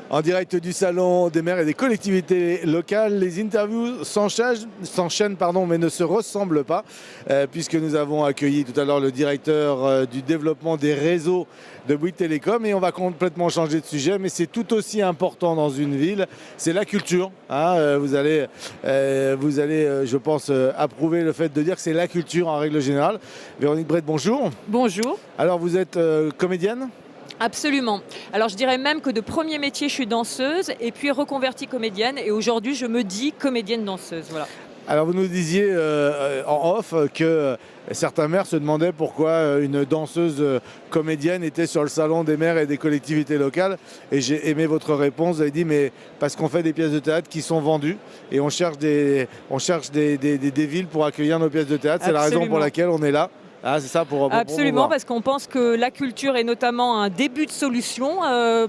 En direct du Salon des maires et des collectivités locales, les interviews s'enchaînent, mais ne se ressemblent pas, puisque nous avons accueilli tout à l'heure le directeur du développement des réseaux de Bouygues Télécom, et on va complètement changer de sujet, mais c'est tout aussi important dans une ville, c'est la culture. Vous allez, je pense, approuver le fait de dire que c'est la culture en règle générale. Véronique Brett, bonjour. Bonjour. Alors vous êtes comédienne ? Absolument. Alors je dirais même que de premier métier, je suis danseuse et puis reconvertie comédienne. Et aujourd'hui, je me dis comédienne danseuse. Voilà. Alors vous nous disiez en off que certains maires se demandaient pourquoi une danseuse comédienne était sur le salon des maires et des collectivités locales. Et j'ai aimé votre réponse. Vous avez dit mais parce qu'on fait des pièces de théâtre qui sont vendues et on cherche des villes pour accueillir nos pièces de théâtre. C'est la raison pour laquelle on est là. C'est ça pour Absolument, parce qu'on pense que la culture est notamment un début de solution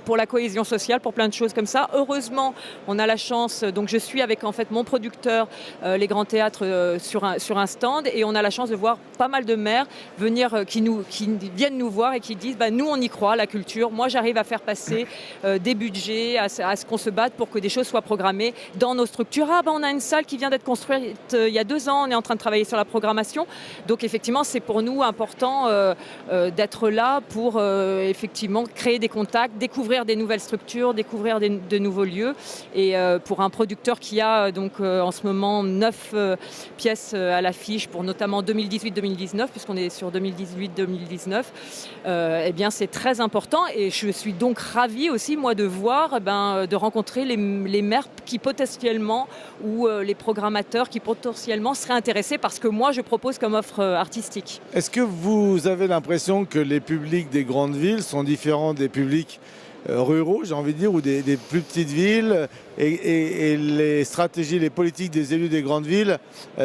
pour la cohésion sociale, pour plein de choses comme ça. Heureusement, on a la chance, donc je suis avec en fait mon producteur, les grands théâtres sur un stand, et on a la chance de voir pas mal de maires venir, qui viennent nous voir et qui disent nous on y croit, la culture. Moi j'arrive à faire passer des budgets, à ce qu'on se batte pour que des choses soient programmées dans nos structures. On a une salle qui vient d'être construite il y a 2 ans, on est en train de travailler sur la programmation. Donc effectivement, c'est pour nous important d'être là pour effectivement créer des contacts, découvrir des nouvelles structures, découvrir de nouveaux lieux. Et pour un producteur qui a donc en ce moment 9 pièces à l'affiche pour notamment 2018-2019, puisqu'on est sur 2018-2019, eh bien c'est très important. Et je suis donc ravie aussi moi de voir, de rencontrer les maires qui potentiellement ou les programmateurs qui potentiellement seraient intéressés par ce que moi je propose comme offre artistique. Est-ce que vous avez l'impression que les publics des grandes villes sont différents des publics ruraux, j'ai envie de dire, ou des plus petites villes, et les stratégies, les politiques des élus des grandes villes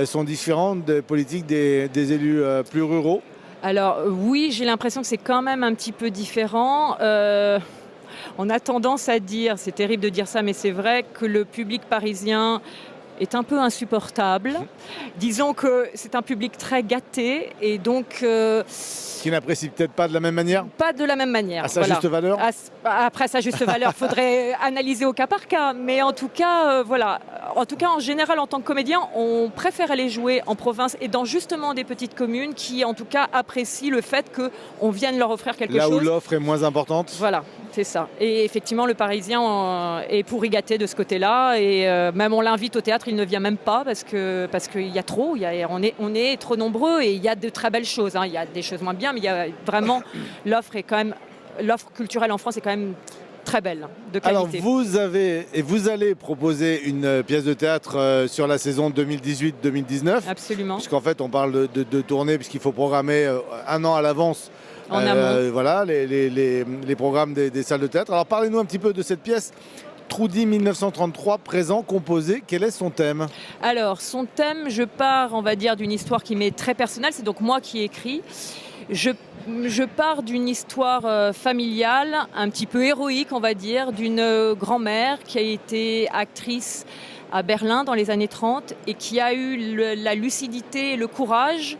sont différentes des politiques des élus plus ruraux ? Alors oui, j'ai l'impression que c'est quand même un petit peu différent. On a tendance à dire, c'est terrible de dire ça, mais c'est vrai que le public parisien est un peu insupportable. Disons que c'est un public très gâté et donc... qui n'apprécie peut-être pas de la même manière ? Pas de la même manière. À sa juste valeur ? Après sa juste valeur, il faudrait analyser au cas par cas. Mais en tout cas, voilà. En tout cas, en général, en tant que comédien, on préfère aller jouer en province et dans justement des petites communes qui, en tout cas, apprécient le fait qu'on vienne leur offrir quelque chose. Là où l'offre est moins importante ? Voilà, c'est ça. Et effectivement, le Parisien est pourri gâté de ce côté-là. Et même on l'invite au théâtre, il ne vient même pas parce qu'il y a trop. On est trop nombreux et il y a de très belles choses. Il y a des choses moins bien, mais il y a vraiment l'offre culturelle en France est quand même très belle, de qualité. Alors vous allez proposer une pièce de théâtre sur la saison 2018-2019. Absolument. Puisqu'en fait on parle de tournée, puisqu'il faut programmer 1 an à l'avance. En amont. Voilà, les programmes des salles de théâtre. Alors parlez-nous un petit peu de cette pièce. Troudy 1933, présent, composé, quel est son thème ? Alors, son thème, je pars, on va dire, d'une histoire qui m'est très personnelle, c'est donc moi qui écris. Je pars d'une histoire familiale, un petit peu héroïque, on va dire, d'une grand-mère qui a été actrice à Berlin dans les années 30 et qui a eu la lucidité et le courage,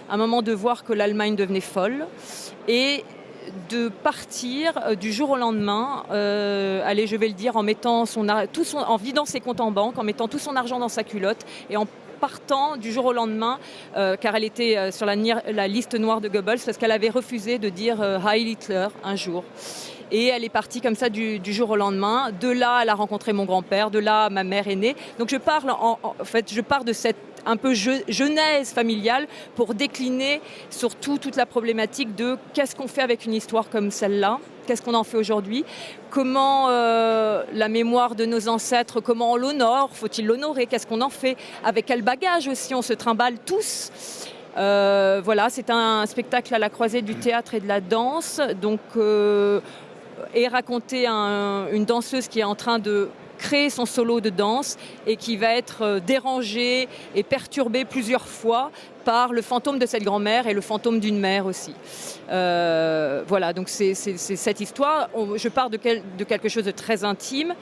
à un moment, de voir que l'Allemagne devenait folle et de partir du jour au lendemain, allez, je vais le dire, en mettant en vidant ses comptes en banque, en mettant tout son argent dans sa culotte et en partant du jour au lendemain, car elle était sur la liste noire de Goebbels, parce qu'elle avait refusé de dire Heil Hitler un jour. Et elle est partie comme ça du jour au lendemain. De là, elle a rencontré mon grand-père. De là, ma mère est née. Donc je pars de cette un peu genèse familiale pour décliner surtout toute la problématique de qu'est-ce qu'on fait avec une histoire comme celle-là, qu'est-ce qu'on en fait aujourd'hui, comment la mémoire de nos ancêtres, comment on l'honore, faut-il l'honorer, qu'est-ce qu'on en fait, avec quel bagage aussi on se trimballe tous. Voilà, c'est un spectacle à la croisée du théâtre et de la danse, donc et raconter une danseuse qui est en train de créer son solo de danse et qui va être dérangée et perturbée plusieurs fois par le fantôme de cette grand-mère et le fantôme d'une mère aussi. Voilà, donc c'est cette histoire. Je pars de quelque chose de très intime.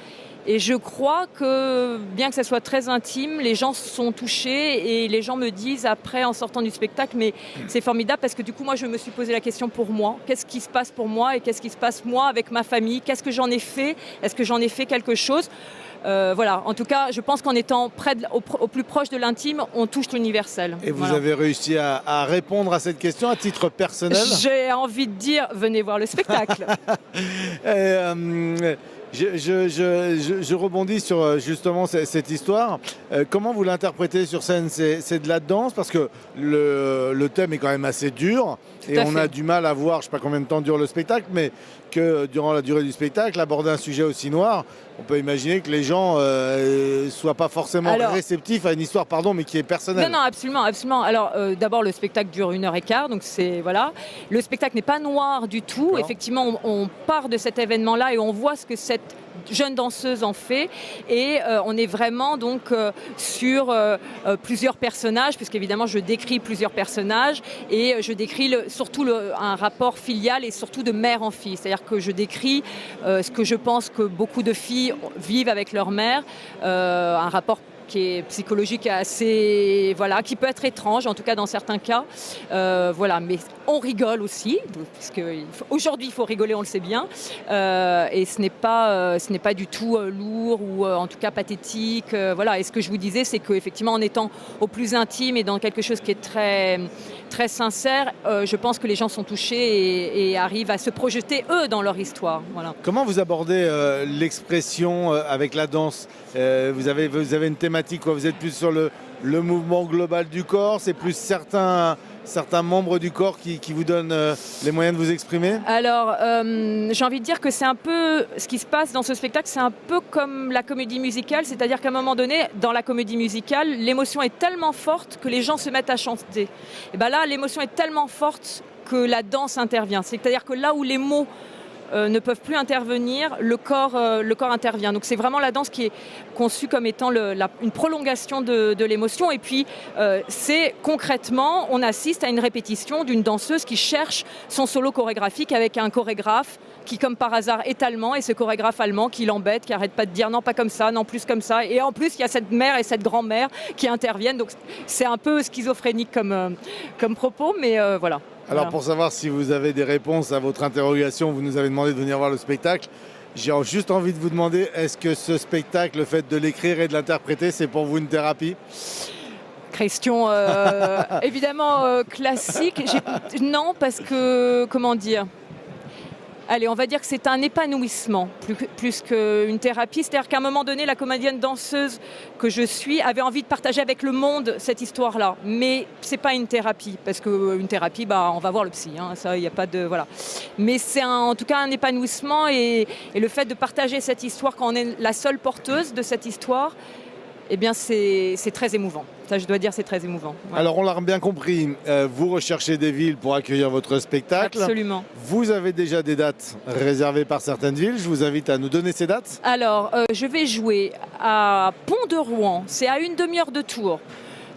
Et je crois que, bien que ça soit très intime, les gens sont touchés et les gens me disent après, en sortant du spectacle, mais c'est formidable parce que du coup, moi, je me suis posé la question pour moi. Qu'est-ce qui se passe pour moi et qu'est-ce qui se passe moi avec ma famille? Qu'est-ce que j'en ai fait? Est-ce que j'en ai fait quelque chose? Voilà, en tout cas, je pense qu'en étant au plus proche de l'intime, on touche l'universel. Et vous avez réussi à répondre à cette question à titre personnel? J'ai envie de dire, venez voir le spectacle. Je rebondis sur justement cette histoire. Comment vous l'interprétez sur scène? C'est de la danse parce que le thème est quand même assez dur et on a du mal à voir, je ne sais pas combien de temps dure le spectacle, mais que durant la durée du spectacle, aborder un sujet aussi noir, on peut imaginer que les gens ne soient pas forcément réceptifs à une histoire, mais qui est personnelle. Non, absolument, absolument. Alors d'abord, le spectacle dure 1h15, donc c'est voilà. Le spectacle n'est pas noir du tout. Effectivement, on part de cet événement-là et on voit ce que cette jeune danseuse en fait, et on est vraiment donc sur plusieurs personnages, puisqu'évidemment je décris plusieurs personnages et je décris surtout un rapport filial et surtout de mère en fille, c'est-à-dire que je décris ce que je pense que beaucoup de filles vivent avec leur mère, un rapport qui est psychologique assez, voilà, qui peut être étrange, en tout cas dans certains cas. Voilà, mais on rigole aussi, parce qu'aujourd'hui il faut rigoler, on le sait bien, et ce n'est pas du tout lourd ou en tout cas pathétique. Voilà, et ce que je vous disais, c'est qu'effectivement en étant au plus intime et dans quelque chose qui est très, très sincère, je pense que les gens sont touchés et arrivent à se projeter eux dans leur histoire. Voilà. Comment vous abordez l'expression avec la danse? Vous avez une thématique, quoi? Vous êtes plus sur le mouvement global du corps? C'est plus certains membres du corps qui vous donnent les moyens de vous exprimer? Alors, j'ai envie de dire que c'est un peu ce qui se passe dans ce spectacle, c'est un peu comme la comédie musicale, c'est-à-dire qu'à un moment donné, dans la comédie musicale, l'émotion est tellement forte que les gens se mettent à chanter. Et bien là, l'émotion est tellement forte que la danse intervient. C'est-à-dire que là où les mots ne peuvent plus intervenir, le corps intervient. Donc c'est vraiment la danse qui est conçue comme étant une prolongation de l'émotion. Et puis c'est concrètement, on assiste à une répétition d'une danseuse qui cherche son solo chorégraphique avec un chorégraphe qui, comme par hasard, est allemand, et ce chorégraphe allemand qui l'embête, qui n'arrête pas de dire non, pas comme ça, non, plus comme ça. Et en plus, il y a cette mère et cette grand-mère qui interviennent. Donc c'est un peu schizophrénique comme propos, mais voilà. Alors pour savoir si vous avez des réponses à votre interrogation, vous nous avez demandé de venir voir le spectacle. J'ai juste envie de vous demander, est-ce que ce spectacle, le fait de l'écrire et de l'interpréter, c'est pour vous une thérapie? Question évidemment classique. Non, parce que, comment dire, allez, on va dire que c'est un épanouissement plus qu'une thérapie. C'est-à-dire qu'à un moment donné, la comédienne danseuse que je suis avait envie de partager avec le monde cette histoire-là. Mais c'est pas une thérapie, parce qu'une thérapie, on va voir le psy. Hein, ça, il n'y a pas de voilà. Mais c'est en tout cas un épanouissement et le fait de partager cette histoire quand on est la seule porteuse de cette histoire, eh bien c'est très émouvant. Ça, je dois dire, c'est très émouvant. Ouais. Alors, on l'a bien compris, vous recherchez des villes pour accueillir votre spectacle. Absolument. Vous avez déjà des dates réservées par certaines villes. Je vous invite à nous donner ces dates. Alors, je vais jouer à Pont-de-Rouen. C'est à une demi-heure de Tours,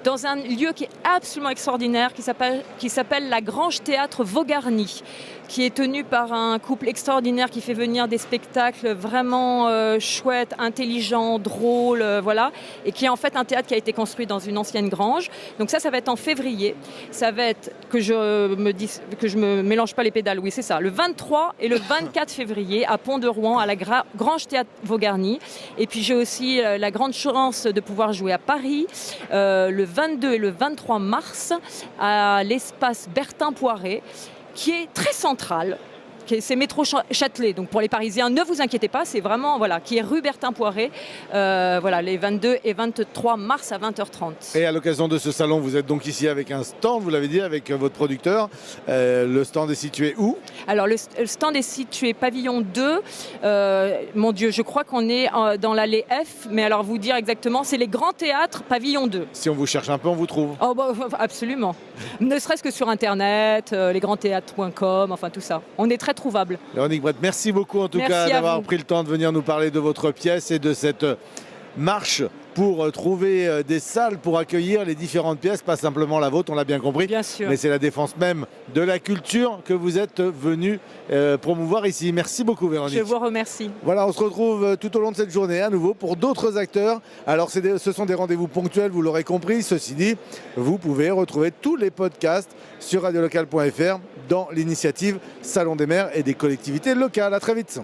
dans un lieu qui est absolument extraordinaire, qui s'appelle la Grange Théâtre Vaugarny, qui est tenu par un couple extraordinaire qui fait venir des spectacles vraiment chouettes, intelligents, drôles, voilà, et qui est en fait un théâtre qui a été construit dans une ancienne grange. Donc ça va être en février. Ça va être, que je me mélange pas les pédales, oui c'est ça, le 23 et le 24 février à Pont-de-Rouen, à la Grange Théâtre Vaugarny. Et puis j'ai aussi la grande chance de pouvoir jouer à Paris le 22 et le 23 mars à l'espace Bertin-Poiré, qui est très central. C'est métro Châtelet, donc pour les Parisiens, ne vous inquiétez pas, c'est vraiment, voilà, qui est rue Bertin-Poiré, voilà, les 22 et 23 mars à 20h30. Et à l'occasion de ce salon, vous êtes donc ici avec un stand, vous l'avez dit, avec votre producteur. Le stand est situé où? Alors le stand est situé pavillon 2, mon Dieu, je crois qu'on est dans l'allée F, mais alors vous dire exactement, c'est les grands théâtres pavillon 2. Si on vous cherche un peu, on vous trouve? Oh, absolument, ne serait-ce que sur internet, lesgrandsthéâtres.com, enfin tout ça. On est très trouvable. Véronique Brett, merci beaucoup en tout cas d'avoir pris le temps de venir nous parler de votre pièce et de cette marche pour trouver des salles pour accueillir les différentes pièces, pas simplement la vôtre, on l'a bien compris. Bien sûr. Mais c'est la défense même de la culture que vous êtes venu promouvoir ici. Merci beaucoup Véronique. Je vous remercie. Voilà, on se retrouve tout au long de cette journée à nouveau pour d'autres acteurs. Alors ce sont des rendez-vous ponctuels, vous l'aurez compris. Ceci dit, vous pouvez retrouver tous les podcasts sur radiolocal.fr dans l'initiative Salon des maires et des collectivités locales. À très vite.